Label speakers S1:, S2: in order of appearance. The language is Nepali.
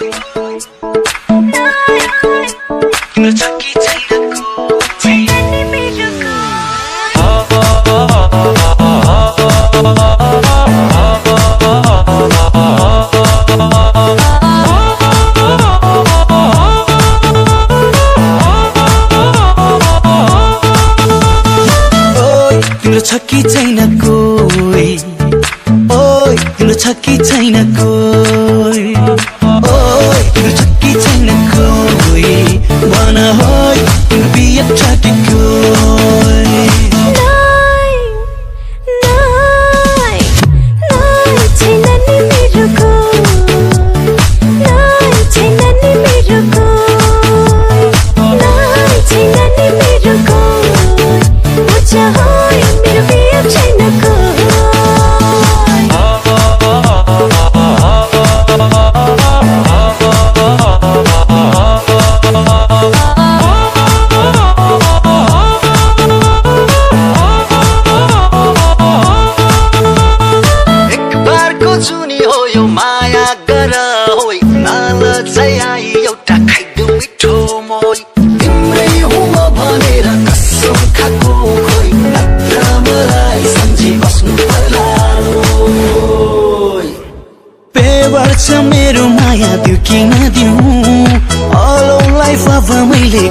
S1: तिम्रो छ कि छैन कोही तिम्रो छ कि छैन कोही ओइ तिम्रो छ कि छैन कोही ओइ तिम्रो छ कि छैन कोही भन होय तिम्रो बिहे छ कि कोही
S2: छैन नि मेरो कोही छैन नि मेरो कोही छैन नि मेरो कोही मुझे होय मेरो बिहे छैन कोही
S1: जुनी हो यो माया गर होय नलजाई एउटा खाइदेऊ मिठो मोय तिम्रै हो म भनेर कसम खाएको खोइ नत्र मलाई सम्झी बस्नु पर्ला पेवर छ मेरो माया दिउ कि नदिउ all of life अब मैले